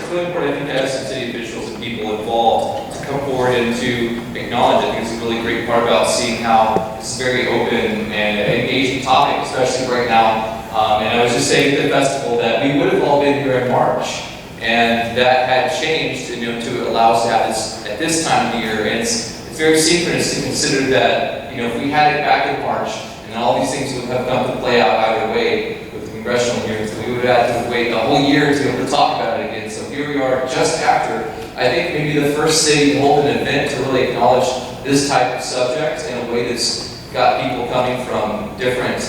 really important, I think, to have some city officials and people involved to come forward and to acknowledge it. I think it's a really great part about seeing how it's a very open and engaging topic, especially right now. And I was just saying at the festival that we would have all been here in March, and that had changed, to allow us to have this at this time of the year. And it's very synchronous to consider that, if we had it back in March, and all these things would have come to play out either way with the congressional hearings, that we would have had to wait a whole year to be able to talk about it again. So here we are just after, I think maybe the first city to hold an event to really acknowledge this type of subject in a way that's got people coming from different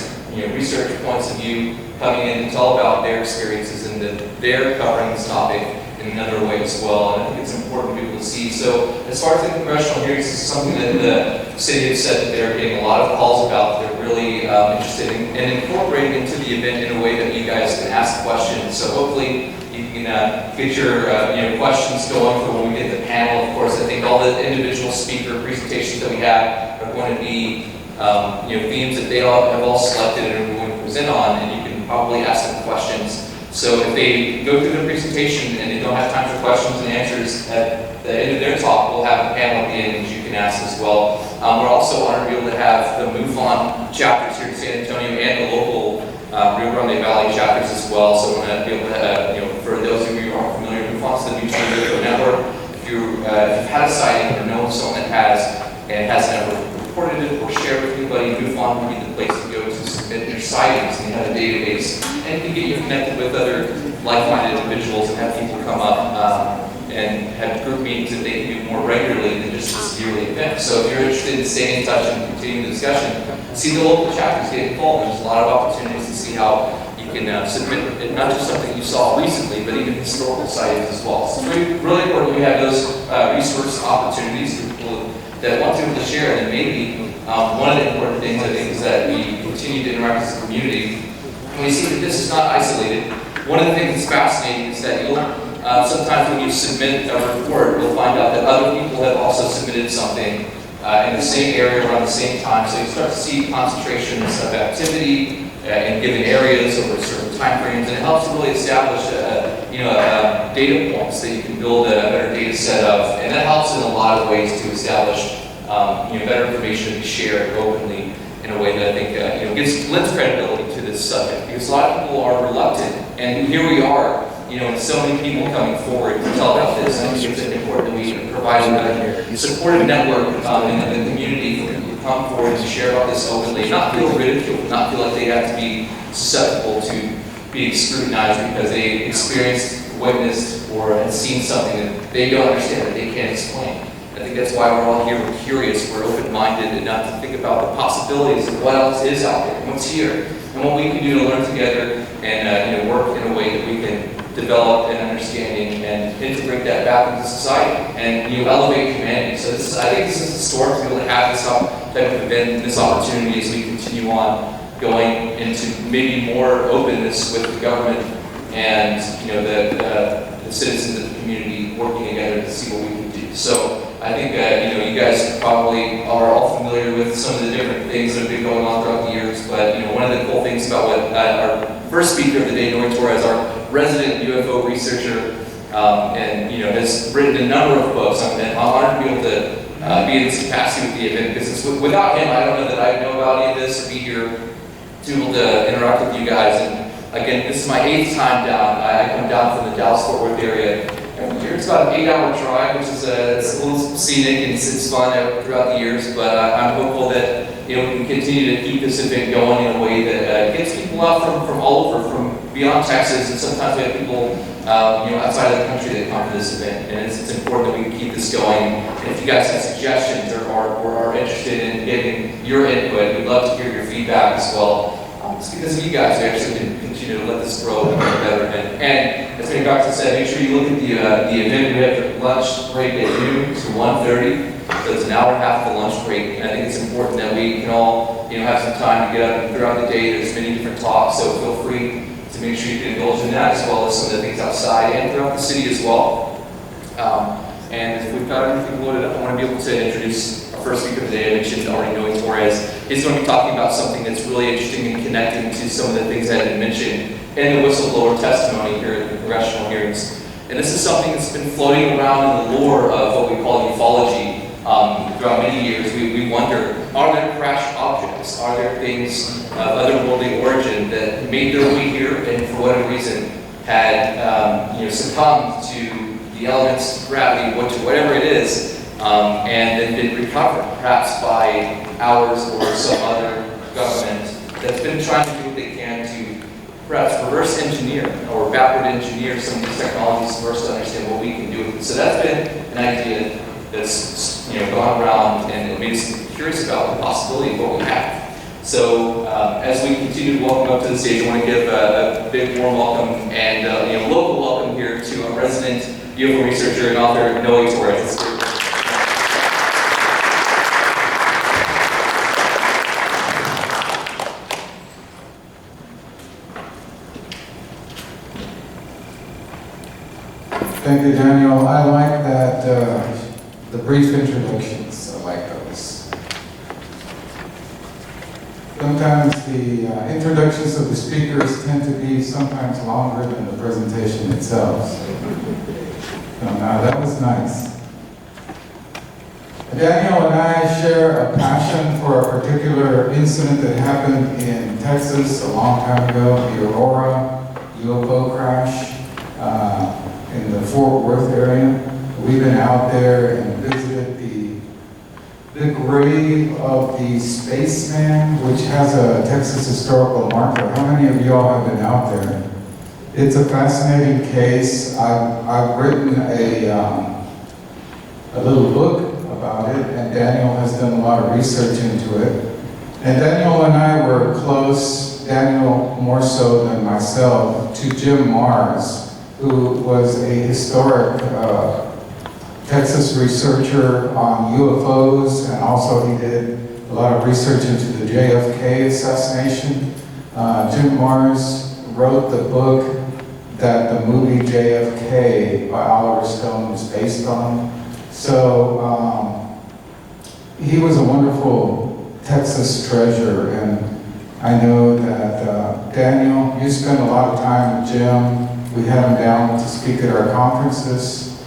research points of view coming in to tell about their experiences and that they're covering this topic in another way as well. And I think it's important for people to see. So as far as the congressional hearings, this is something that the city has said that they're getting a lot of calls about. They're really interested in and incorporating into the event in a way that you guys can ask questions. So hopefully you can get your questions going for when we get the panel. Of course, I think all the individual speaker presentations that we have are going to be themes that they all have selected and are going to present on, and you can probably ask them questions. So if they go through the presentation and they don't have time for questions and answers at the end of their talk, we'll have a panel at the end that you can ask as well. We're also honored to be able to have the MUFON chapters here in San Antonio and the local Rio Grande Valley chapters as well. So we're going to be able to, for those of you who aren't familiar, MUFON's the Mutual UFO Network. If you've had a sighting or know someone that has and hasn't ever reported it or shared with anybody, MUFON would be the place to go to submit your sightings, and you have a database and can get you connected with other like-minded individuals and have people come up and have group meetings that they can do more regularly than just this yearly event. So if you're interested in staying in touch and continuing the discussion, see the local chapters get involved. There's a lot of opportunities to see how you can submit not just something you saw recently, but even historical sightings as well. So it's really important we have those resource opportunities for people that want to be able to share. And maybe one of the important things I think is that we continue to interact as a community. And we see that this is not isolated. One of the things that's fascinating is that you'll sometimes when you submit a report, you'll find out that other people have also submitted something in the same area around the same time. So you start to see concentrations of activity in given areas over certain time frames, and it helps to really establish data points that you can build a better data set of, and that helps in a lot of ways to establish better information to be shared openly in a way that I think lends credibility to this subject, because a lot of people are reluctant, and here we are, and so many people coming forward to tell about this. I think it's important that we provide a supportive network in the community for people to come forward and share about this openly, not feel ridiculed, not feel like they have to be susceptible to being scrutinized because they experienced, witnessed, or have seen something that they don't understand, that they can't explain. I think that's why we're all here. We're curious, we're open-minded enough to think about the possibilities of what else is out there, what's here, and what we can do to learn together and work in a way that we can develop an understanding and integrate that back into society and elevate humanity. So I think this is historic to be able to have this type of event and this opportunity as we continue on going into maybe more openness with the government and the citizens of the community working together to see what we can do. So I think you guys probably are all familiar with some of the different things that have been going on throughout the years, but one of the cool things about what our first speaker of the day, Noe Torres, our resident UFO researcher, and has written a number of books on it. I'm honored to be able to be in this capacity with the event, because without him, I don't know that I know about any of this or be here to be able to interact with you guys. And again, this is my 8th time down. I come down from the Dallas-Fort Worth area every year. It's about an 8-hour drive, which is it's a little scenic and it's fun throughout the years. But I'm hopeful that we can continue to keep this event going in a way that gets people out from all over, from beyond Texas, and sometimes we have people outside of the country that come to this event. And it's important that we can keep this going. And if you guys have suggestions or are interested in getting your input, we'd love to hear your feedback as well. It's because of you guys we actually can continue to let this grow and get better. And as Mary Baxter said, make sure you look at the event. We have lunch break at noon to 1:30. So it's an hour and a half of the lunch break. And I think it's important that we can all have some time to get up, and throughout the day there's many different talks, so feel free to make sure you can indulge in that, as well as some of the things outside and throughout the city as well. And if we've got everything loaded up, I want to be able to introduce our first speaker today. I mentioned already Noe Torres. He's going to be talking about something that's really interesting and connecting to some of the things that have been mentioned in the whistleblower testimony here at the congressional hearings. And this is something that's been floating around in the lore of what we call ufology throughout many years. We wonder, are there crashed objects? Are there things of otherworldly origin that made their way here and for whatever reason had succumbed to the elements, gravity, whatever it is, and then been recovered, perhaps by ours or some other government that's been trying to do what they can to perhaps reverse engineer or backward engineer some of these technologies first to understand what we can do with it. So that's been an idea that's gone around and it made us curious about the possibility of what we have. So as we continue to welcome up to the stage, I want to give a big warm welcome and local welcome here to our resident UFO researcher and author, Noe Torres. Thank you, Daniel. I like that, the brief introductions. I like those. Sometimes the introductions of the speakers tend to be sometimes longer than the presentation itself. So now that was nice. Daniel and I share a passion for a particular incident that happened in Texas a long time ago, the Aurora UFO crash. In the Fort Worth area. We've been out there and visited the grave of the spaceman, which has a Texas historical marker. How many of you all have been out there? It's a fascinating case. I've written a little book about it, and Daniel has done a lot of research into it. And Daniel and I were close, Daniel more so than myself, to Jim Mars, who was a historic Texas researcher on UFOs, and also he did a lot of research into the JFK assassination. Jim Mars wrote the book that the movie JFK by Oliver Stone was based on. So he was a wonderful Texas treasure, and I know that Daniel, you spent a lot of time with Jim. We had him down to speak at our conferences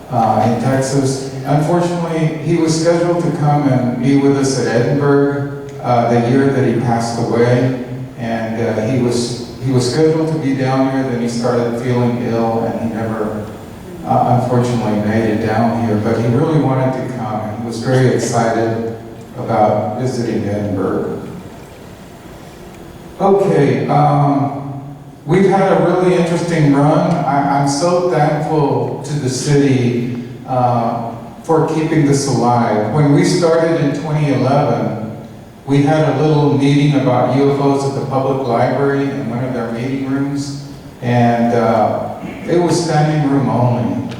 in Texas. Unfortunately, he was scheduled to come and be with us at Edinburg the year that he passed away, and he was scheduled to be down here. Then he started feeling ill, and he never, unfortunately, made it down here. But he really wanted to come, and he was very excited about visiting Edinburg. Okay. We've had a really interesting run. I'm so thankful to the city for keeping this alive. When we started in 2011, we had a little meeting about UFOs at the public library in one of their meeting rooms, and it was standing room only.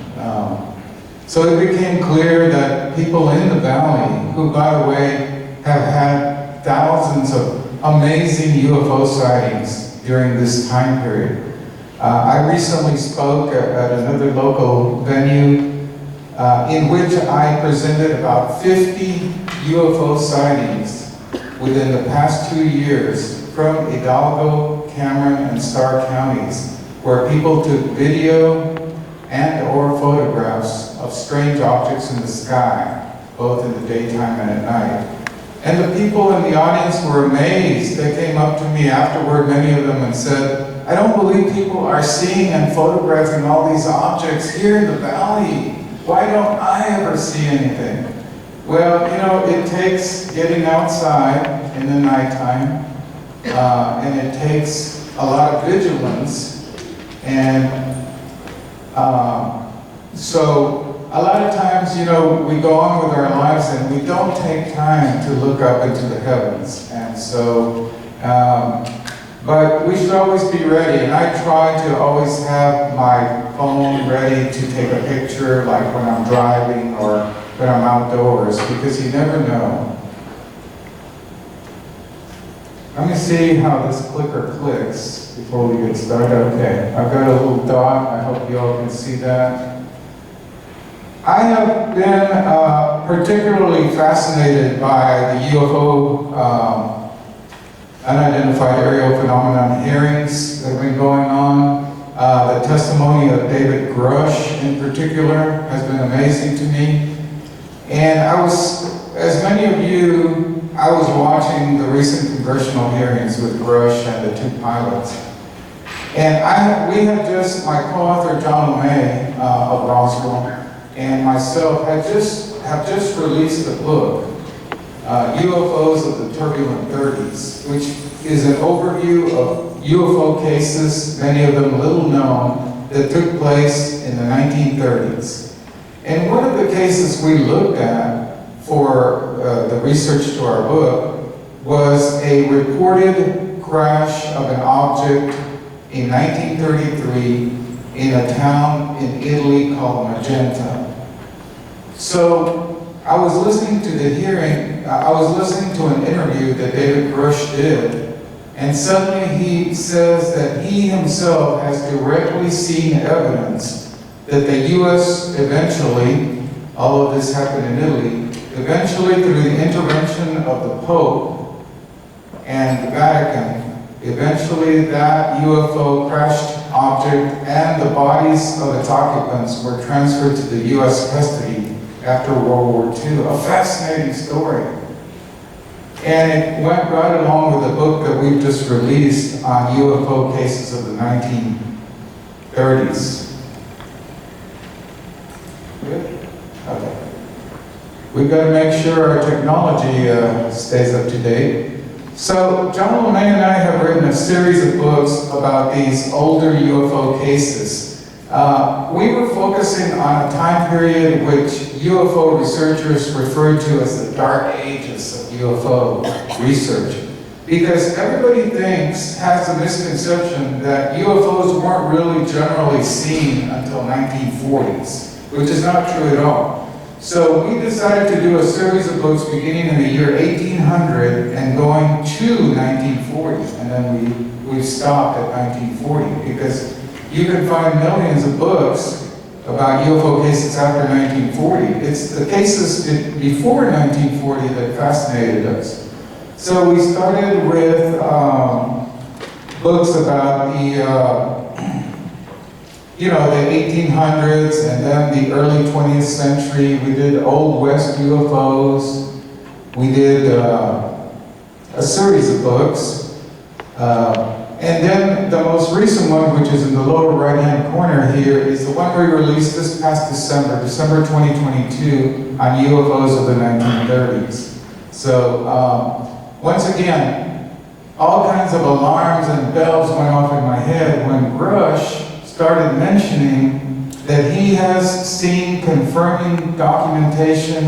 So it became clear that people in the valley, who by the way have had thousands of amazing UFO sightings during this time period. I recently spoke at another local venue in which I presented about 50 UFO sightings within the past 2 years from Hidalgo, Cameron, and Starr counties, where people took video and or photographs of strange objects in the sky, both in the daytime and at night. And the people in the audience were amazed. They came up to me afterward, many of them, and said, I don't believe people are seeing and photographing all these objects here in the valley. Why don't I ever see anything? Well, it takes getting outside in the nighttime, and it takes a lot of vigilance. And so a lot of times, we go on with our lives and we don't take time to look up into the heavens. And so, but we should always be ready. And I try to always have my phone ready to take a picture, like when I'm driving or when I'm outdoors, because you never know. Let me see how this clicker clicks before we get started. Okay, I've got a little dot. I hope you all can see that. I have been particularly fascinated by the UFO unidentified aerial phenomenon hearings that have been going on. The The testimony of David Grush in particular has been amazing to me. And as many of you, I was watching the recent congressional hearings with Grush and the two pilots. And my co-author John Noe of Roswell and myself have just released a book, UFOs of the Turbulent 30s, which is an overview of UFO cases, many of them little known, that took place in the 1930s. And one of the cases we looked at for the research to our book was a reported crash of an object in 1933 in a town in Italy called Magenta. So I was listening to the hearing, I was listening to an interview that David Grush did, and suddenly he says that he himself has directly seen evidence that the U.S. eventually, all of this happened in Italy, eventually through the intervention of the Pope and the Vatican, eventually that UFO crashed object and the bodies of its occupants were transferred to the U.S. custody after World War II. A fascinating story. And it went right along with the book that we've just released on UFO cases of the 1930s. Good? Okay. We've got to make sure our technology stays up to date. So John Noe and I have written a series of books about these older UFO cases. We were focusing on a time period which UFO researchers referred to as the dark ages of UFO research. Because everybody has a misconception that UFOs weren't really generally seen until 1940s, which is not true at all. So we decided to do a series of books beginning in the year 1800 and going to 1940, and then we stopped at 1940 because you can find millions of books about UFO cases after 1940. It's the cases before 1940 that fascinated us. So we started with books about the 1800s and then the early 20th century. We did Old West UFOs. We did a series of books. And then the most recent one, which is in the lower right-hand corner here, is the one we released this past December 2022, on UFOs of the 1930s. So once again, all kinds of alarms and bells went off in my head when Grush started mentioning that he has seen confirming documentation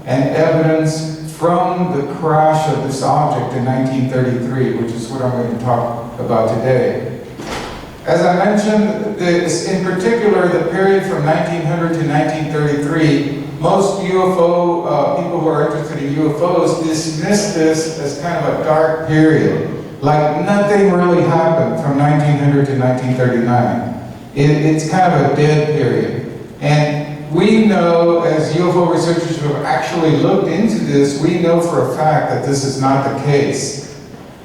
and evidence from the crash of this object in 1933, which is what I'm going to talk about today. As I mentioned, in particular, the period from 1900 to 1933, most UFO people who are interested in UFOs dismiss this as kind of a dark period, like nothing really happened from 1900 to 1939. It's kind of a dead period. And we know, as UFO researchers who have actually looked into this, we know for a fact that this is not the case.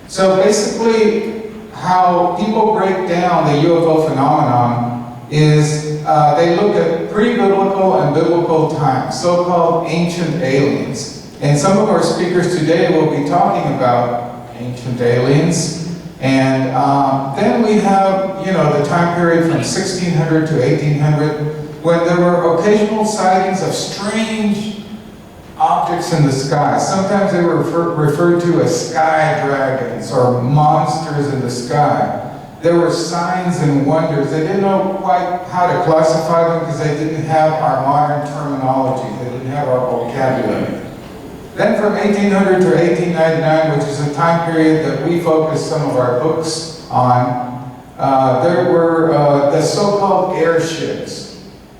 So basically, how people break down the UFO phenomenon is they look at pre-biblical and biblical times, so-called ancient aliens. And some of our speakers today will be talking about ancient aliens. And then we have, the time period from 1600 to 1800, when there were occasional sightings of strange objects in the sky. Sometimes they were referred to as sky dragons or monsters in the sky. There were signs and wonders. They didn't know quite how to classify them because they didn't have our modern terminology. They didn't have our vocabulary. Then from 1800 to 1899, which is a time period that we focus some of our books on, there were the so-called airships.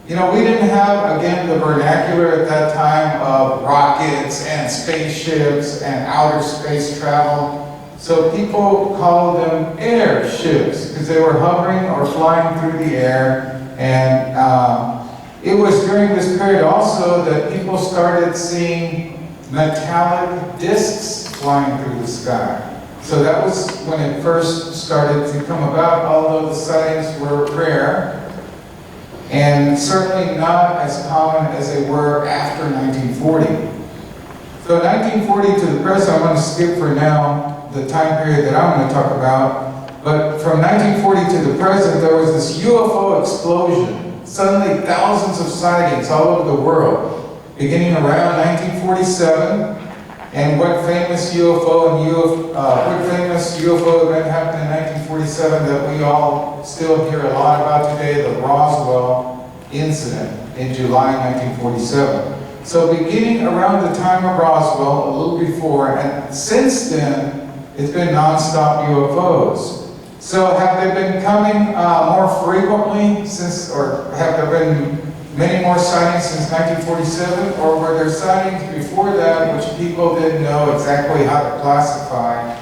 We didn't have, again, the vernacular at that time of rockets and spaceships and outer space travel. So people called them airships because they were hovering or flying through the air. And it was during this period also that people started seeing metallic discs flying through the sky. So that was when it first started to come about, although the sightings were rare. and certainly not as common as they were after 1940. So 1940 to the present, I'm going to skip for now the time period that I'm going to talk about, but from 1940 to the present, there was this UFO explosion. Suddenly thousands of sightings all over the world, beginning around 1947. And what famous UFO event happened in 1947 that we all still hear a lot about today? The Roswell incident in July 1947. So beginning around the time of Roswell, a little before, and since then, it's been nonstop UFOs. So have they been coming more frequently since, or have there been many more sightings since 1947, or were there sightings before that which people didn't know exactly how to classify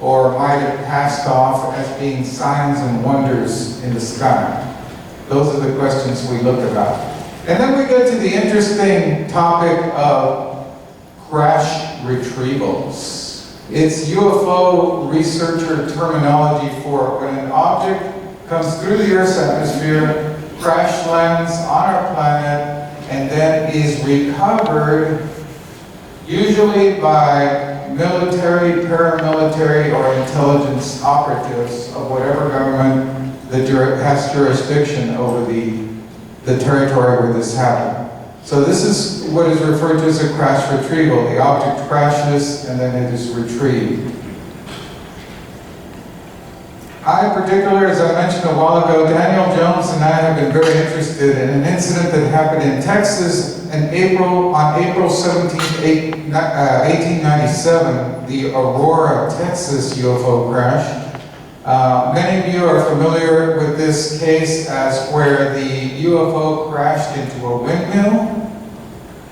or might have passed off as being signs and wonders in the sky? Those are the questions we look about. And then we get to the interesting topic of crash retrievals. It's UFO researcher terminology for when an object comes through the Earth's atmosphere, crash lands on our planet, and then is recovered usually by military, paramilitary, or intelligence operatives of whatever government that has jurisdiction over the territory where this happened. So this is what is referred to as a crash retrieval. The object crashes and then it is retrieved. I, in particular, as I mentioned a while ago, Daniel Jones and I have been very interested in an incident that happened in Texas on April 17, 1897, the Aurora, Texas UFO crash. Many of you are familiar with this case as where the UFO crashed into a windmill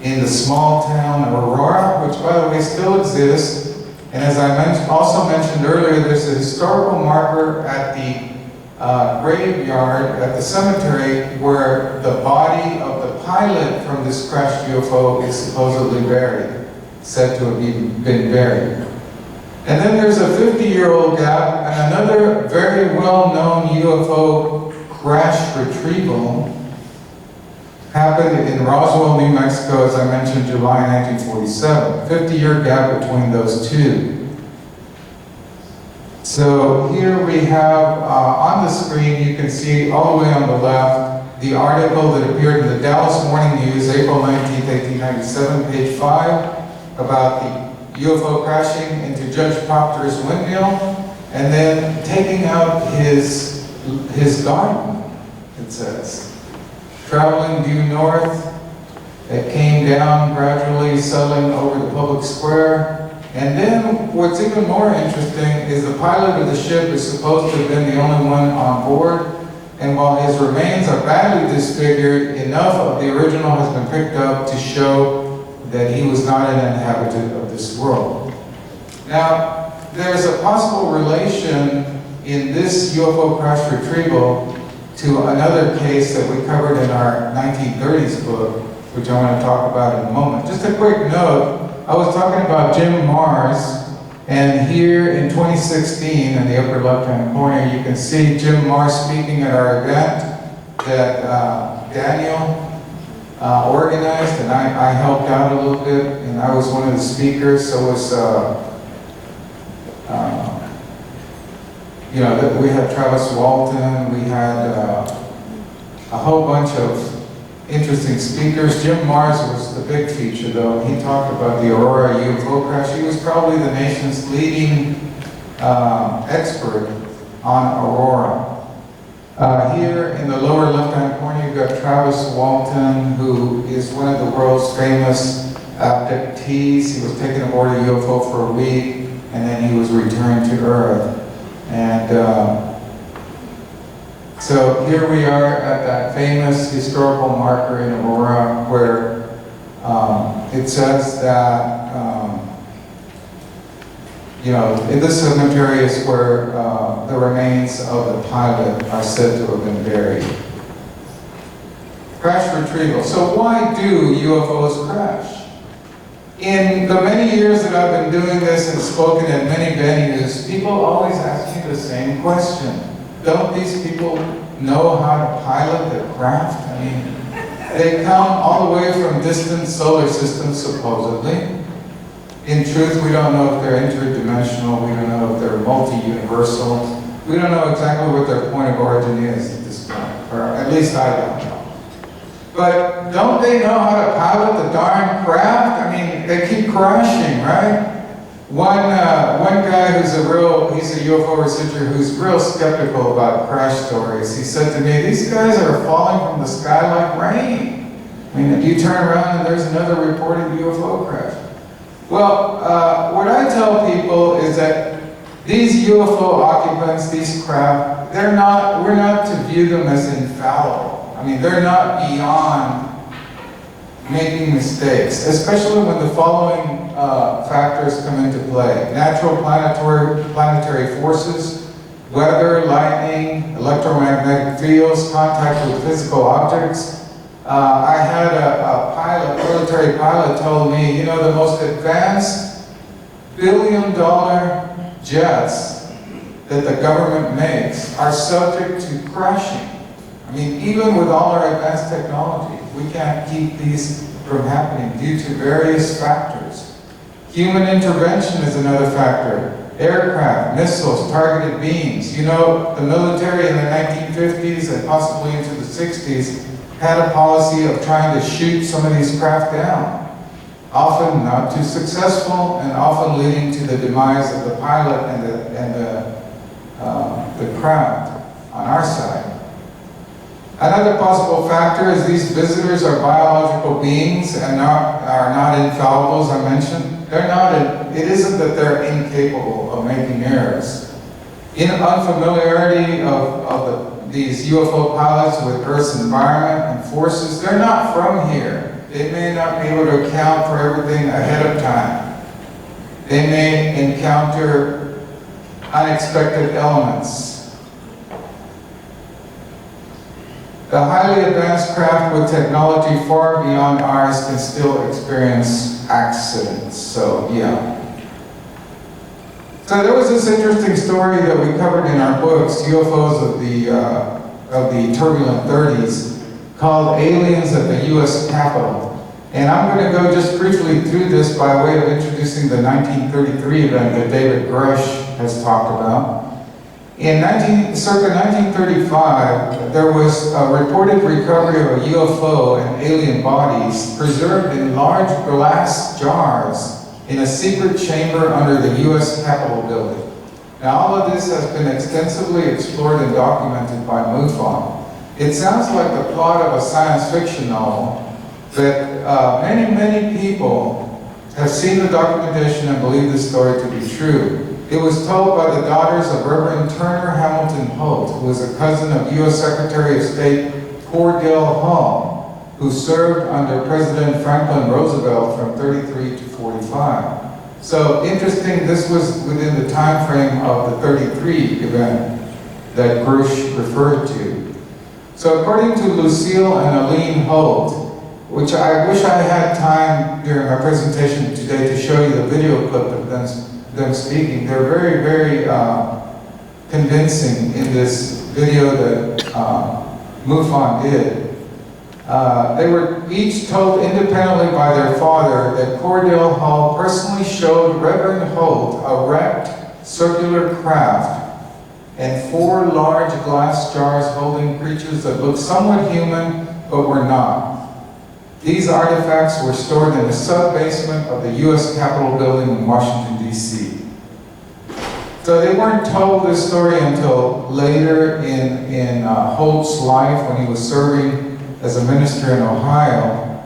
in the small town of Aurora, which, by the way, still exists. And as I also mentioned earlier, there's a historical marker at the graveyard at the cemetery where the body of the pilot from this crashed UFO is supposedly buried, said to have been buried. And then there's a 50-year-old gap, and another very well-known UFO crash retrieval happened in Roswell, New Mexico, as I mentioned, July 1947. 50-year gap between those two. So here we have on the screen, you can see all the way on the left, the article that appeared in the Dallas Morning News, April 19, 1897, page 5, about the UFO crashing into Judge Proctor's windmill, and then taking out his garden, it says. Traveling due north, it came down gradually, settling over the public square. And then what's even more interesting is the pilot of the ship is supposed to have been the only one on board. And while his remains are badly disfigured, enough of the original has been picked up to show that he was not an inhabitant of this world. Now, there's a possible relation in this UFO crash retrieval to another case that we covered in our 1930s book, which I want to talk about in a moment. Just a quick note, I was talking about Jim Mars, and here in 2016, in the upper left-hand corner, you can see Jim Mars speaking at our event that Daniel organized, and I helped out a little bit, and I was one of the speakers. So was, we had Travis Walton, we had a whole bunch of interesting speakers. Jim Mars was the big feature, though. He talked about the Aurora UFO crash. He was probably the nation's leading expert on Aurora. Here in the lower left-hand corner, you've got Travis Walton, who is one of the world's famous abductees. He was taken aboard a UFO for a week, and then he was returned to Earth. And so here we are at that famous historical marker in Aurora where it says that, in this cemetery is where the remains of the pilot are said to have been buried. Crash retrieval. So why do UFOs crash? In the many years that I've been doing this and spoken at many venues, people always ask me the same question. Don't these people know how to pilot their craft? I mean, they come all the way from distant solar systems, supposedly. In truth, we don't know if they're interdimensional, we don't know if they're multi-universal. We don't know exactly what their point of origin is at this point, or at least I don't know. But don't they know how to pilot the darn craft? I mean, they keep crashing, right? One guy he's a UFO researcher who's real skeptical about crash stories. He said to me, these guys are falling from the sky like rain. I mean, you turn around and there's another reported UFO crash. Well, what I tell people is that these UFO occupants, these craft, we're not to view them as infallible. I mean, they're not beyond making mistakes, especially when the following factors come into play. Natural planetary forces, weather, lightning, electromagnetic fields, contact with physical objects. I had a military pilot told me, you know, the most advanced billion-dollar jets that the government makes are subject to crashing. I mean, even with all our advanced technology, we can't keep these from happening due to various factors. Human intervention is another factor. Aircraft, missiles, targeted beams. You know, the military in the 1950s and possibly into the 60s had a policy of trying to shoot some of these craft down. Often not too successful, and often leading to the demise of the pilot and the craft on our side. Another possible factor is these visitors are biological beings and are not infallible, as I mentioned. It isn't that they're incapable of making errors. In unfamiliarity of these UFO pilots with Earth's environment and forces, they're not from here. They may not be able to account for everything ahead of time. They may encounter unexpected elements. The highly advanced craft with technology far beyond ours can still experience accidents, so yeah. So there was this interesting story that we covered in our books, UFOs of the turbulent 30s, called Aliens at the U.S. Capitol. And I'm going to go just briefly through this by way of introducing the 1933 event that David Grush has talked about. In circa 1935, there was a reported recovery of a UFO and alien bodies preserved in large glass jars in a secret chamber under the U.S. Capitol building. Now, all of this has been extensively explored and documented by MUFON. It sounds like the plot of a science fiction novel, but many people have seen the documentation and believe this story to be true. It was told by the daughters of Reverend Turner Hamilton Holt, who was a cousin of U.S. Secretary of State Cordell Hull, who served under President Franklin Roosevelt from 33 to 45. So interesting, this was within the time frame of the 33 event that Grush referred to. So according to Lucille and Aline Holt, which I wish I had time during my presentation today to show you the video clip of them speaking. They're very, very convincing in this video that MUFON did. They were each told independently by their father that Cordell Hull personally showed Reverend Holt a wrecked circular craft and 4 large glass jars holding creatures that looked somewhat human but were not. These artifacts were stored in the sub-basement of the U.S. Capitol building in Washington, D.C. So they weren't told this story until later in Holt's life when he was serving as a minister in Ohio.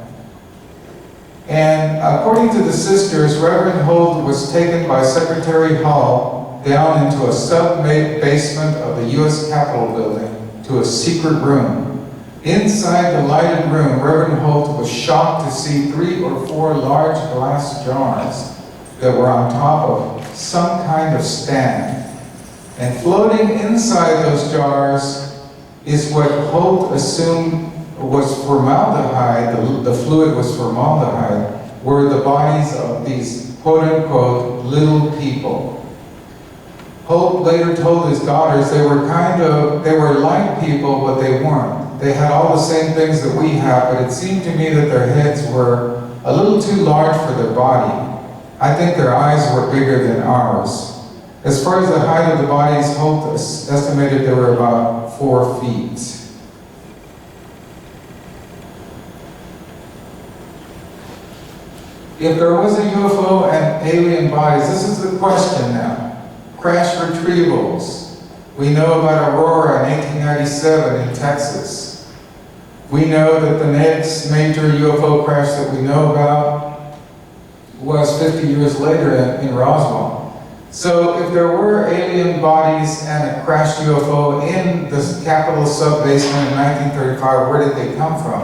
And according to the sisters, Reverend Holt was taken by Secretary Hull down into a sub-basement of the U.S. Capitol building to a secret room. Inside the lighted room, Reverend Holt was shocked to see 3 or 4 large glass jars that were on top of some kind of stand. And floating inside those jars is what Holt assumed was formaldehyde, the fluid was formaldehyde, were the bodies of these quote-unquote little people. Hope later told his daughters they were like people, but they weren't. They had all the same things that we have, but it seemed to me that their heads were a little too large for their body. I think their eyes were bigger than ours. As far as the height of the bodies, Hope estimated they were about 4 feet. If there was a UFO and alien bodies, this is the question now. Crash retrievals. We know about Aurora in 1897 in Texas. We know that the next major UFO crash that we know about was 50 years later in Roswell. So if there were alien bodies and a crashed UFO in the Capitol sub-basement in 1935, where did they come from?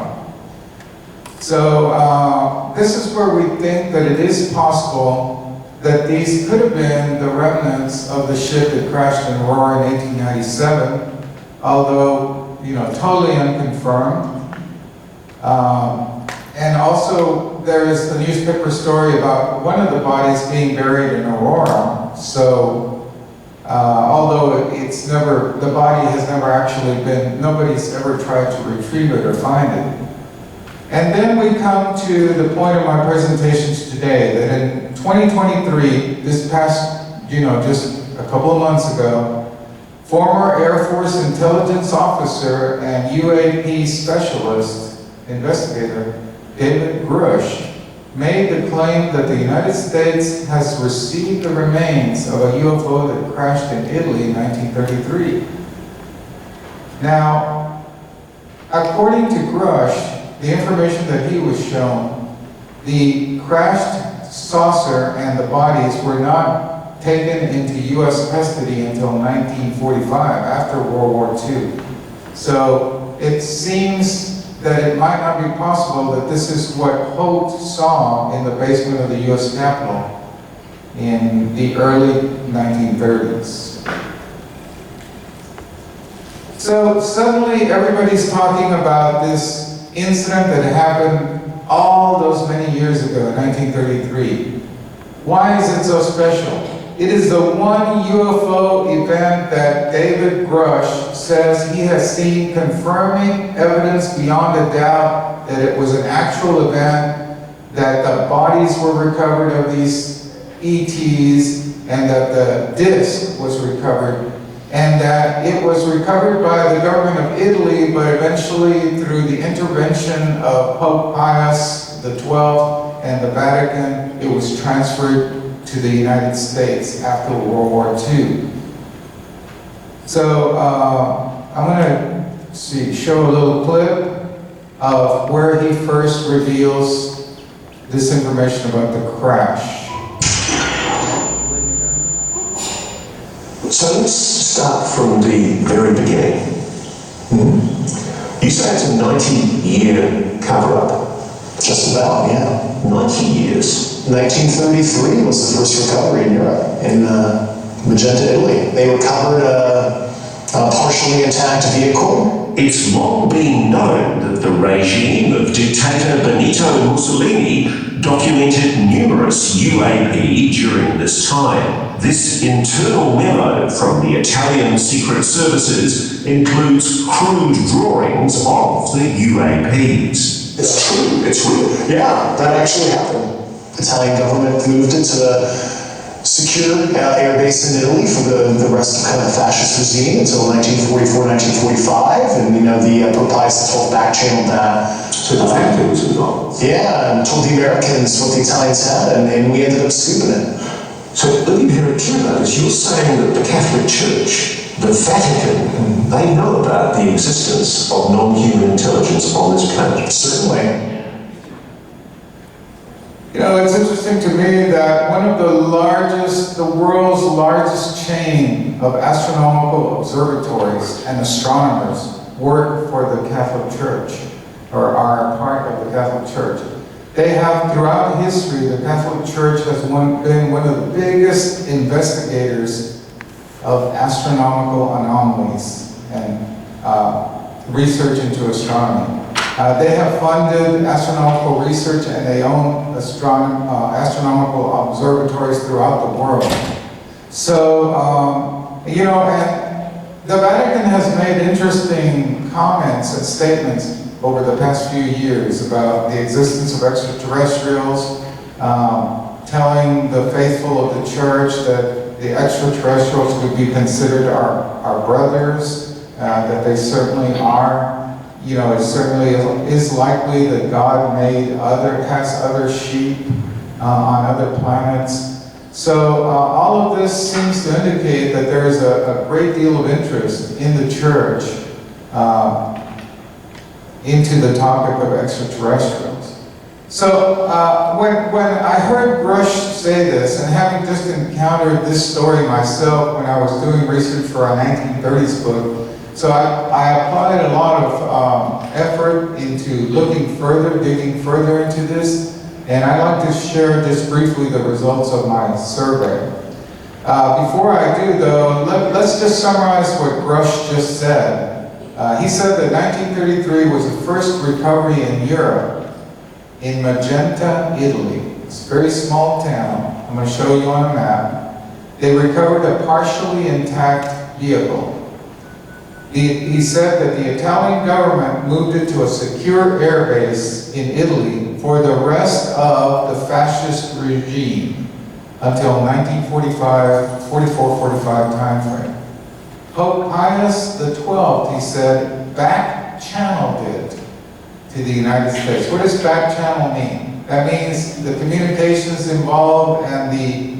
So this is where we think that it is possible that these could have been the remnants of the ship that crashed in Aurora in 1897, although, totally unconfirmed. And also, there is a newspaper story about one of the bodies being buried in Aurora. So, although the body has never actually been, nobody's ever tried to retrieve it or find it. And then we come to the point of my presentations today, that in 2023, this past, just a couple of months ago, former Air Force intelligence officer and UAP specialist, investigator, David Grush, made the claim that the United States has received the remains of a UFO that crashed in Italy in 1933. Now, according to Grush, the information that he was shown, the crashed saucer and the bodies were not taken into U.S. custody until 1945, after World War II. So it seems that it might not be possible that this is what Holt saw in the basement of the U.S. Capitol in the early 1930s. So suddenly everybody's talking about this incident that happened all those many years ago in 1933. Why is it so special? It is the one UFO event that David Grush says he has seen, confirming evidence beyond a doubt that it was an actual event, that the bodies were recovered of these ETs, and that the disc was recovered, and that it was recovered by the government of Italy, but eventually through the intervention of Pope Pius XII and the Vatican, it was transferred to the United States after World War II. So I'm going to show a little clip of where he first reveals this information about the crash. So let's start from the very beginning. You say it's a 90-year cover-up. Just about, yeah. 90 years. 1933 was the first recovery in Europe, in Magenta, Italy. They recovered a partially intact vehicle. It's long been known that the regime of dictator Benito Mussolini documented numerous UAP during this time. This internal memo from the Italian Secret Services includes crude drawings of the UAPs. It's true, it's real. Yeah, that actually happened. The Italian government moved it to the secure air base in Italy for the rest of kind of fascist regime until 1944, 1945, and the Pope Pius XII back-channeled that. So the Vatican was involved. Yeah, and told the Americans what the Italians had, and we ended up scooping it. So let me be very clear about this. You're saying that the Catholic Church, the Vatican, they know about the existence of non-human intelligence on this planet? Certainly. It's interesting to me that one of the world's largest chain of astronomical observatories and astronomers work for the Catholic Church, or are part of the Catholic Church. They have, throughout history, the Catholic Church has been one of the biggest investigators of astronomical anomalies and research into astronomy. They have funded astronomical research, and they own astronomical observatories throughout the world. So, you know, and the Vatican has made interesting comments and statements over the past few years about the existence of extraterrestrials, telling the faithful of the church that the extraterrestrials would be considered our brothers, that they certainly are. You know, it certainly is likely that God has other sheep on other planets. So all of this seems to indicate that there is a great deal of interest in the church into the topic of extraterrestrials. So when I heard Grush say this, and having just encountered this story myself when I was doing research for our 1930s book, so I applied a lot of effort into looking further, digging further into this, and I'd like to share just briefly the results of my survey. Before I do, though, let's just summarize what Grush just said. He said that 1933 was the first recovery in Europe, in Magenta, Italy. It's a very small town. I'm going to show you on a map. They recovered a partially intact vehicle. He said that the Italian government moved it to a secure airbase in Italy for the rest of the fascist regime until 1944-45 timeframe. Pope Pius XII, he said, back-channeled it to the United States. What does back-channel mean? That means the communications involved and the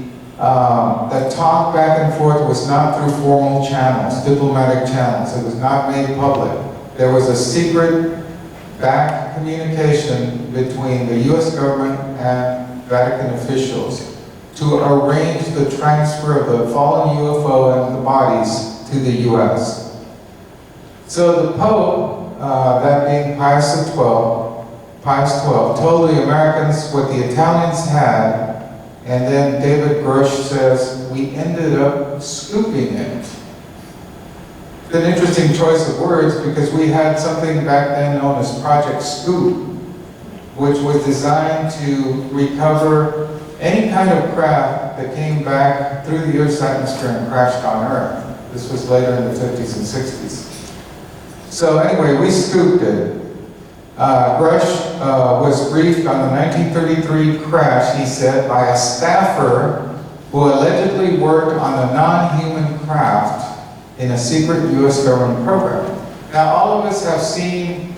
talk back and forth was not through formal channels, diplomatic channels. It was not made public. There was a secret back communication between the U.S. government and Vatican officials to arrange the transfer of the fallen UFO and the bodies to the U.S. So the Pope, that being Pius XII, told the Americans what the Italians had. And then David Grush says, we ended up scooping it. It's an interesting choice of words because we had something back then known as Project Scoop, which was designed to recover any kind of craft that came back through the Earth's atmosphere and crashed on Earth. This was later in the 50s and 60s. So anyway, we scooped it. Grush was briefed on the 1933 crash, he said, by a staffer who allegedly worked on a non-human craft in a secret U.S. government program. Now, all of us have seen,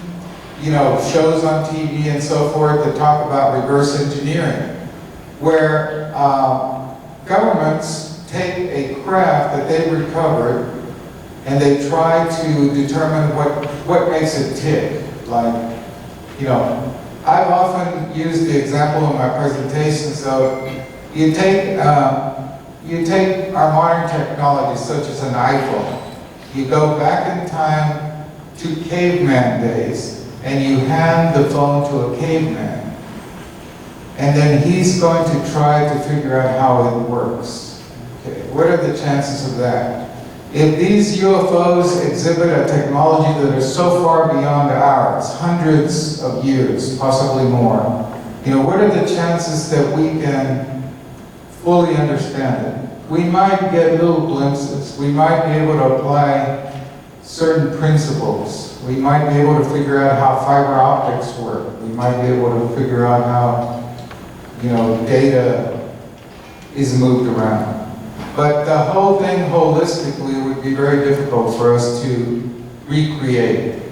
you know, shows on TV and so forth that talk about reverse engineering, where governments take a craft that they recovered and they try to determine what makes it tick. Like, you know, I've often used the example in my presentations of you take our modern technology, such as an iPhone. You go back in time to caveman days, and you hand the phone to a caveman, and then he's going to try to figure out how it works. Okay, what are the chances of that? If these UFOs exhibit a technology that is so far beyond ours, hundreds of years, possibly more, you know, what are the chances that we can fully understand it? We might get little glimpses. We might be able to apply certain principles. We might be able to figure out how fiber optics work. We might be able to figure out how, you know, data is moved around. But the whole thing holistically would be very difficult for us to recreate.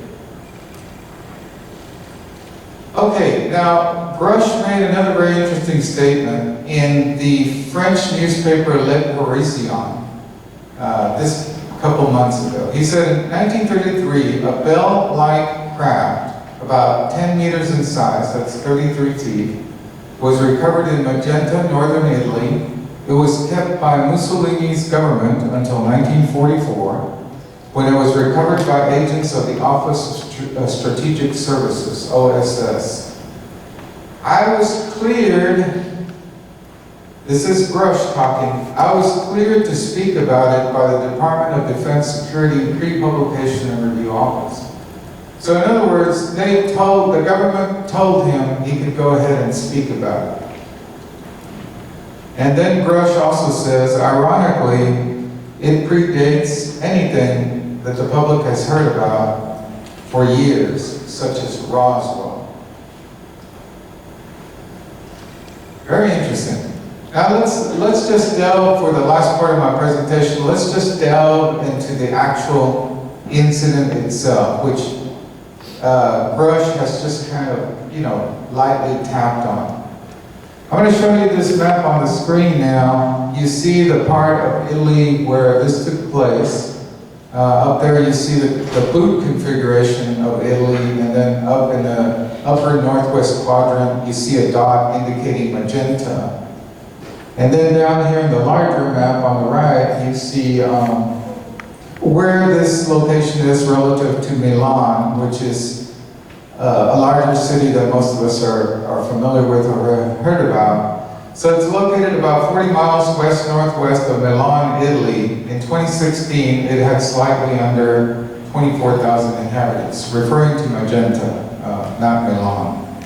Okay, now Grush made another very interesting statement in the French newspaper Le Parisien this couple months ago. He said in 1933, a bell-like craft, about 10 meters in size, that's 33 feet, was recovered in Magenta, northern Italy. It was kept by Mussolini's government until 1944, when it was recovered by agents of the Office of Strategic Services, OSS. I was cleared, this is Grush talking, I was cleared to speak about it by the Department of Defense Security Pre-Publication and Review Office. So in other words, the government told him he could go ahead and speak about it. And then Grush also says, ironically, it predates anything that the public has heard about for years, such as Roswell. Very interesting. Now let's just delve, for the last part of my presentation, let's just delve into the actual incident itself, which Grush has just kind of, lightly tapped on. I'm going to show you this map on the screen now. You see the part of Italy where this took place. Up there you see the boot configuration of Italy, and then up in the upper northwest quadrant you see a dot indicating magenta. And then down here in the larger map on the right you see where this location is relative to Milan, which is a larger city that most of us are familiar with or have heard about. So it's located about 40 miles west-northwest of Milan, Italy. In 2016, it had slightly under 24,000 inhabitants, referring to Magenta, not Milan.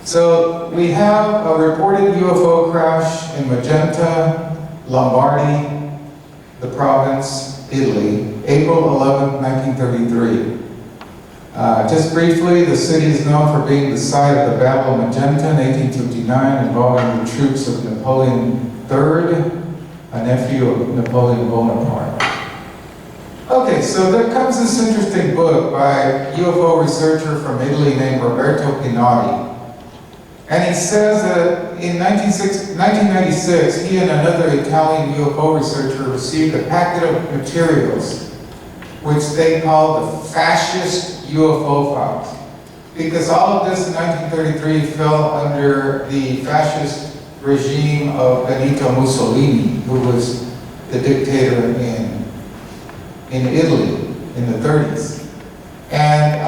So we have a reported UFO crash in Magenta, Lombardy, the province, Italy, April 11, 1933. Just briefly, the city is known for being the site of the Battle of Magenta in 1859, involving the troops of Napoleon III, a nephew of Napoleon Bonaparte. Okay, so there comes this interesting book by a UFO researcher from Italy named Roberto Pinotti. And he says that in 1996, he and another Italian UFO researcher received a packet of materials which they call the fascist UFO files. Because all of this in 1933 fell under the fascist regime of Benito Mussolini, who was the dictator in Italy in the 30s. And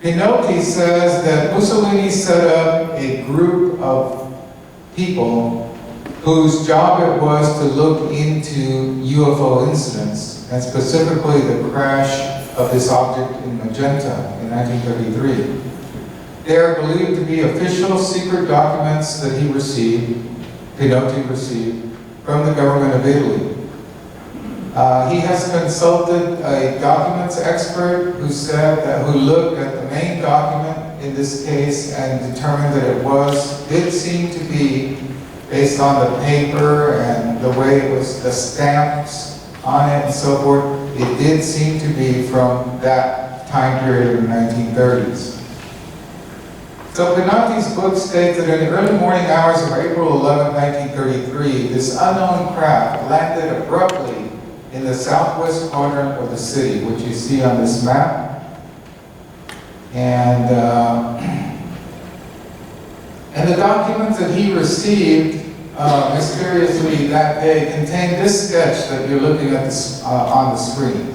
Pinotti says that Mussolini set up a group of people whose job it was to look into UFO incidents, and specifically the crash of this object in Magenta in 1933. They are believed to be official secret documents that Pinotti received from the government of Italy. He has consulted a documents expert who looked at the main document in this case and determined that it did seem to be, based on the paper and the way it was, the stamps on it and so forth, it did seem to be from that time period in the 1930s. So Pinotti's book states that in the early morning hours of April 11, 1933, this unknown craft landed abruptly in the southwest quadrant of the city, which you see on this map. And the documents that he received mysteriously that day contained this sketch that you're looking at on the screen.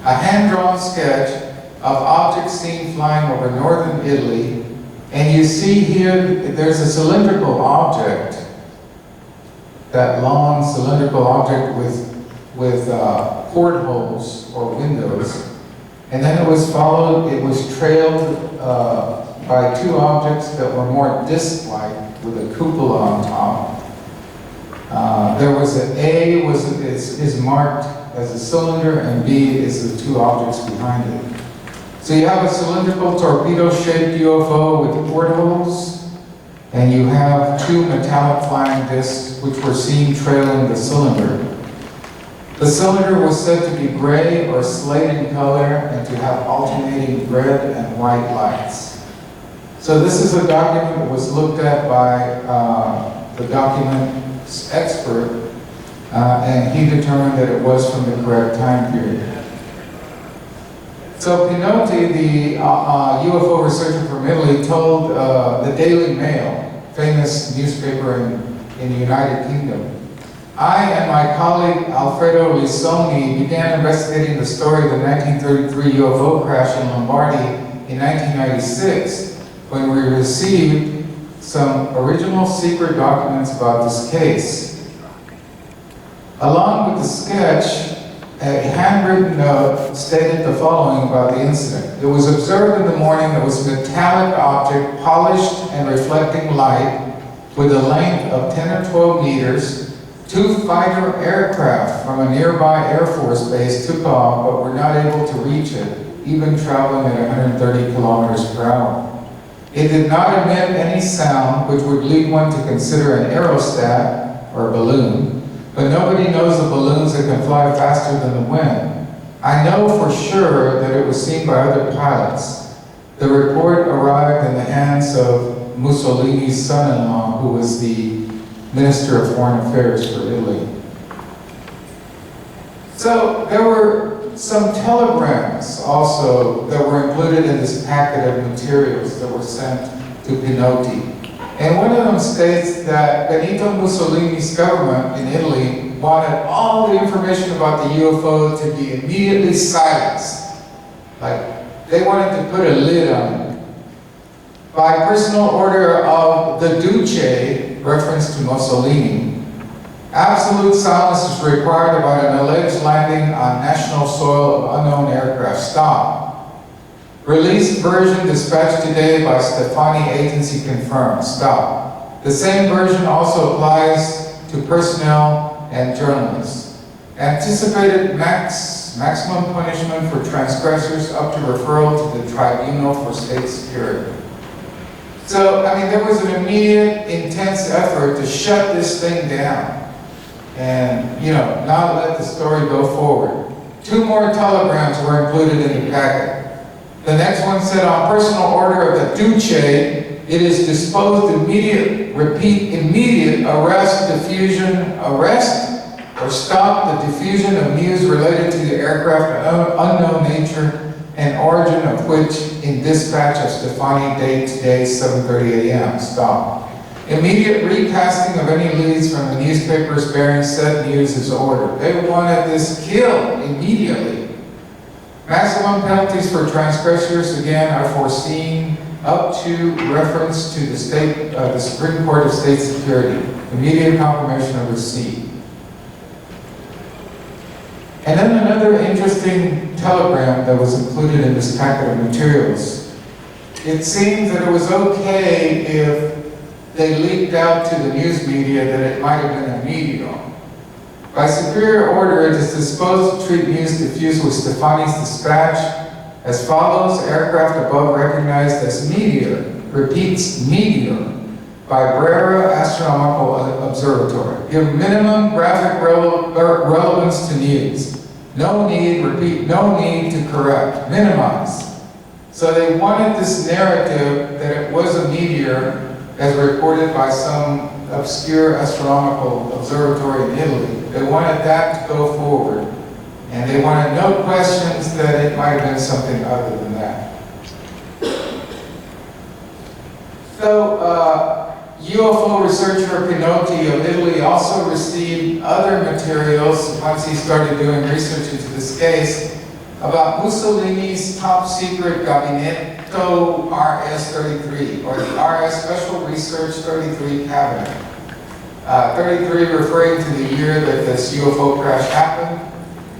A hand-drawn sketch of objects seen flying over northern Italy. And you see here, there's a cylindrical object, that long cylindrical object with portholes or windows. And then it was trailed by two objects that were more disc-like with a cupola on top. There was an A is marked as a cylinder, and B is the two objects behind it. So you have a cylindrical torpedo-shaped UFO with portholes, and you have two metallic flying discs which were seen trailing the cylinder. The cylinder was said to be gray or slate in color and to have alternating red and white lights. So this is a document that was looked at by the documents expert, and he determined that it was from the correct time period. So Pinotti, the UFO researcher from Italy, told the Daily Mail, famous newspaper in the United Kingdom, I and my colleague Alfredo Lissoni began investigating the story of the 1933 UFO crash in Lombardy in 1996 when we received some original secret documents about this case. Along with the sketch a handwritten note stated the following about the incident. It was observed in the morning that was a metallic object, polished and reflecting light, with a length of 10 or 12 meters. 2 fighter aircraft from a nearby Air Force base took off, but were not able to reach it, even traveling at 130 kilometers per hour. It did not emit any sound, which would lead one to consider an aerostat, or balloon, but nobody knows of balloons that can fly faster than the wind. I know for sure that it was seen by other pilots. The report arrived in the hands of Mussolini's son-in-law, who was the Minister of Foreign Affairs for Italy. So there were some telegrams also that were included in this packet of materials that were sent to Pinotti. And one of them states that Benito Mussolini's government in Italy wanted all the information about the UFO to be immediately silenced. Like, they wanted to put a lid on it. By personal order of the Duce, reference to Mussolini, absolute silence is required about an alleged landing on national soil of unknown aircraft. Stop. Released version dispatched today by Stefani Agency confirmed. Stop. The same version also applies to personnel and journalists. Anticipated maximum punishment for transgressors up to referral to the Tribunal for State Security. So, I mean, there was an immediate, intense effort to shut this thing down and, not let the story go forward. 2 more telegrams were included in the packet. The next one said, on personal order of the Duce, it is disposed immediate, repeat, immediate arrest or stop the diffusion of news related to the aircraft of unknown nature and origin of which in dispatch of Stefani date today, 7:30 a.m. Stop. Immediate recasting of any leads from the newspapers bearing said news is ordered. They wanted this killed immediately. Maximum penalties for transgressors, again, are foreseen up to reference to the Supreme Court of State Security. Immediate confirmation of receipt. And then another interesting telegram that was included in this packet of materials. It seems that it was okay if they leaked out to the news media that it might have been a meteor. By superior order, it is disposed to treat news diffused with Stefani's dispatch as follows: aircraft above recognized as meteor, repeats meteor, by Brera Astronomical Observatory. Give minimum graphic relevance to news. No need, repeat, no need to correct, minimize. So they wanted this narrative that it was a meteor as reported by some obscure astronomical observatory in Italy. They wanted that to go forward. And they wanted no questions that it might have been something other than that. So, UFO researcher Pinotti of Italy also received other materials once he started doing research into this case about Mussolini's top secret Gabinetto RS-33, or the RS Special Research 33 Cabinet. 33 referring to the year that this UFO crash happened.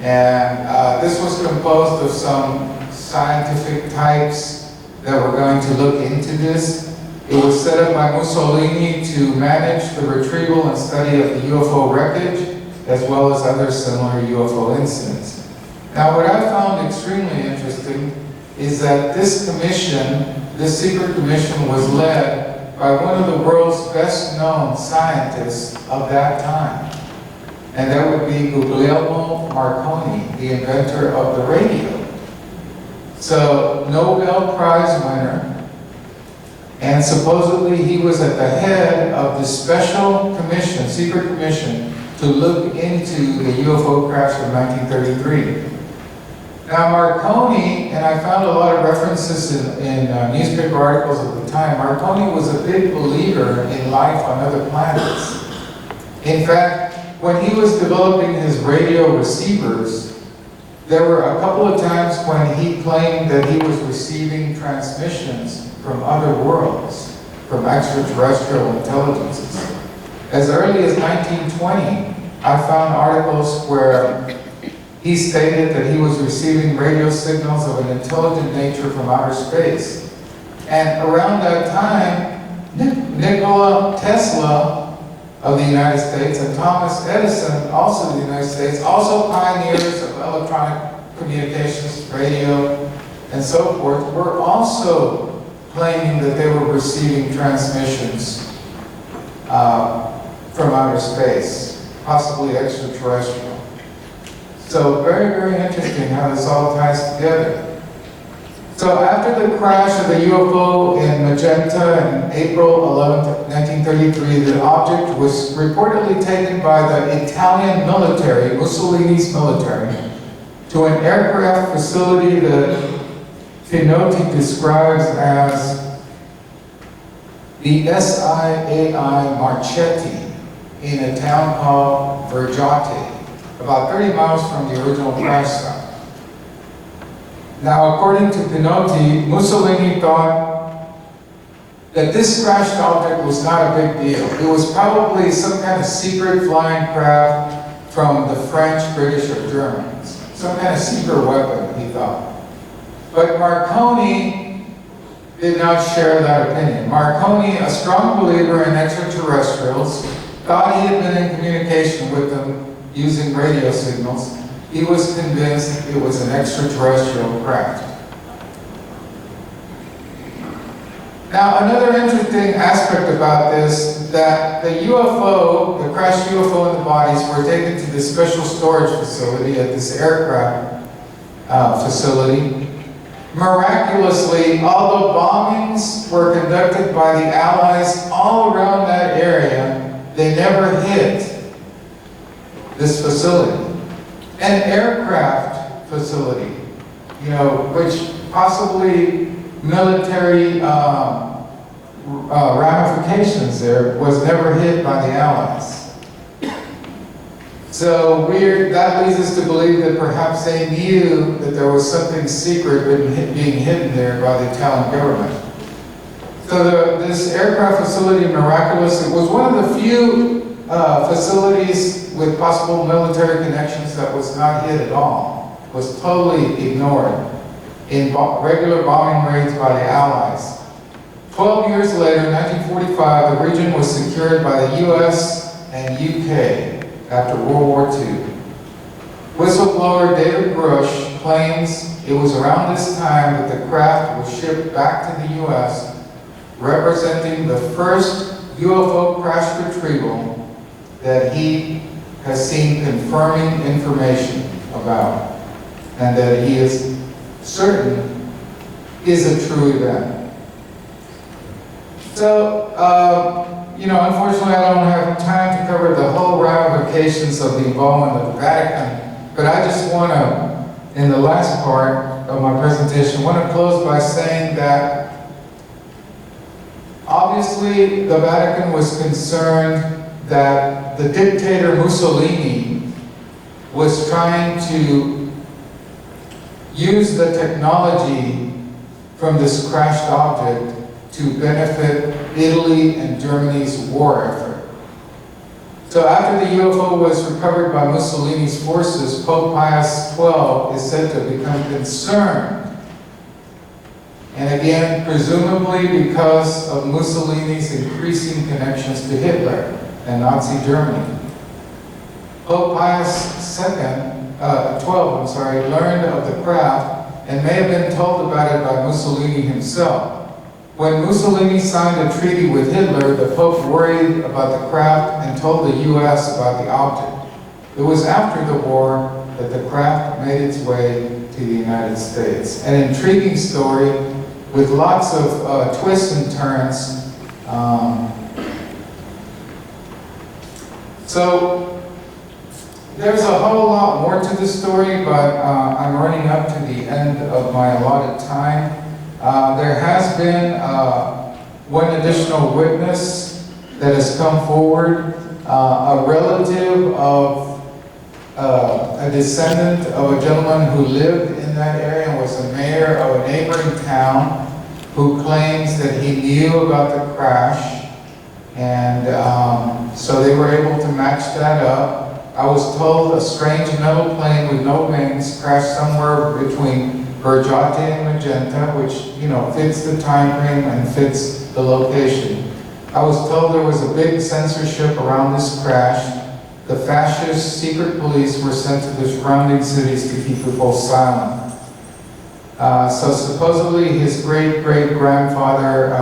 And this was composed of some scientific types that were going to look into this. It was set up by Mussolini to manage the retrieval and study of the UFO wreckage, as well as other similar UFO incidents. Now, what I found extremely interesting is that this commission, this secret commission, was led by one of the world's best-known scientists of that time. And that would be Guglielmo Marconi, the inventor of the radio. So, Nobel Prize winner, and supposedly he was at the head of the special commission, secret commission, to look into the UFO crash of 1933. Now Marconi, and I found a lot of references in newspaper articles at the time, Marconi was a big believer in life on other planets. In fact, when he was developing his radio receivers, there were a couple of times when he claimed that he was receiving transmissions from other worlds, from extraterrestrial intelligences. As early as 1920, I found articles where he stated that he was receiving radio signals of an intelligent nature from outer space. And around that time, Nikola Tesla of the United States and Thomas Edison, also of the United States, also pioneers of electronic communications, radio, and so forth, were also claiming that they were receiving transmissions from outer space, possibly extraterrestrial. So very, very interesting how this all ties together. So after the crash of the UFO in Magenta in April 11th, 1933, the object was reportedly taken by the Italian military, Mussolini's military, to an aircraft facility that Pinotti describes as the SIAI Marchetti in a town called Vergate, about 30 miles from the original crash site. Now, according to Pinotti, Mussolini thought that this crashed object was not a big deal. It was probably some kind of secret flying craft from the French, British, or Germans. Some kind of secret weapon, he thought. But Marconi did not share that opinion. Marconi, a strong believer in extraterrestrials, thought he had been in communication with them using radio signals. He was convinced it was an extraterrestrial craft. Now, another interesting aspect about this, that the UFO, the crashed UFO and the bodies were taken to this special storage facility at this aircraft facility. Miraculously, although bombings were conducted by the Allies all around that area, they never hit this facility. An aircraft facility, you know, which possibly military ramifications there, was never hit by the Allies. So that leads us to believe that perhaps they knew that there was something secret being hidden there by the Italian government. So this aircraft facility, miraculously, was one of the few facilities with possible military connections that was not hit at all, was totally ignored in regular bombing raids by the Allies. 12 years later, in 1945, the region was secured by the US and UK after World War II. Whistleblower David Grush claims it was around this time that the craft was shipped back to the US, representing the first UFO crash retrieval that he has seen confirming information about, and that he is certain is a true event. So, you know, unfortunately I don't have time to cover the whole ramifications of the involvement of the Vatican, but I just want to, in the last part of my presentation, want to close by saying that obviously the Vatican was concerned that the dictator Mussolini was trying to use the technology from this crashed object to benefit Italy and Germany's war effort. So after the UFO was recovered by Mussolini's forces, Pope Pius XII is said to have become concerned. And again, presumably because of Mussolini's increasing connections to Hitler and Nazi Germany. Pope Pius XII, learned of the craft and may have been told about it by Mussolini himself. When Mussolini signed a treaty with Hitler, the Pope worried about the craft and told the US about the object. It was after the war that the craft made its way to the United States. An intriguing story with lots of twists and turns. So there's a whole lot more to the story, but I'm running up to the end of my allotted time. There has been one additional witness that has come forward, a relative of a descendant of a gentleman who lived in that area and was the mayor of a neighboring town, who claims that he knew about the crash. And so they were able to match that up. I was told a strange metal plane with no wings crashed somewhere between Bergate and Magenta, which, you know, fits the time frame and fits the location. I was told there was a big censorship around this crash. The fascist secret police were sent to the surrounding cities to keep people silent. So supposedly his great-great-grandfather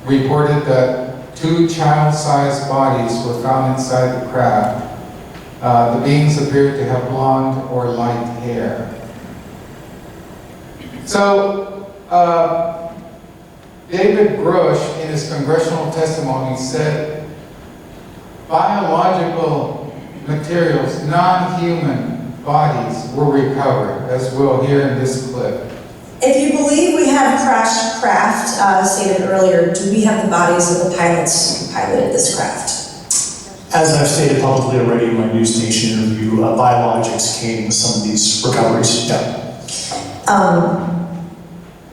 reported that 2 child-sized bodies were found inside the craft. The beings appeared to have blonde or light hair. So, David Grush, in his congressional testimony, said biological materials, non-human bodies, were recovered, as we'll hear in this clip. If you believe we have crashed craft, stated earlier, do we have the bodies of the pilots who piloted this craft? As I've stated publicly already in my news station interview, biologics came with some of these recoveries. Yeah.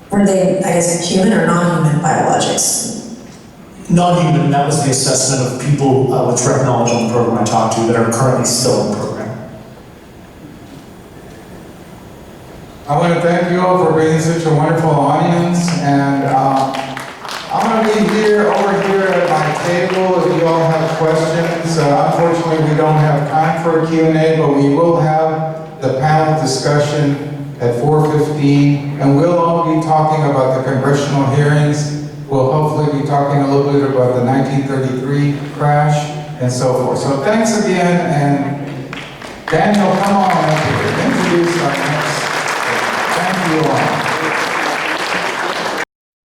Were they, I guess, human or non-human biologics? Non-human, that was the assessment of people with direct knowledge on the program I talked to that are currently still in the program. I want to thank you all for being such a wonderful audience, and I'm going to be over here at my table if you all have questions. Unfortunately, we don't have time for a Q&A, but we will have the panel discussion at 4:15, and we'll all be talking about the congressional hearings. We'll hopefully be talking a little bit about the 1933 crash and so forth. So thanks again, and Daniel, come on up here. Introduce our next. Thank you all.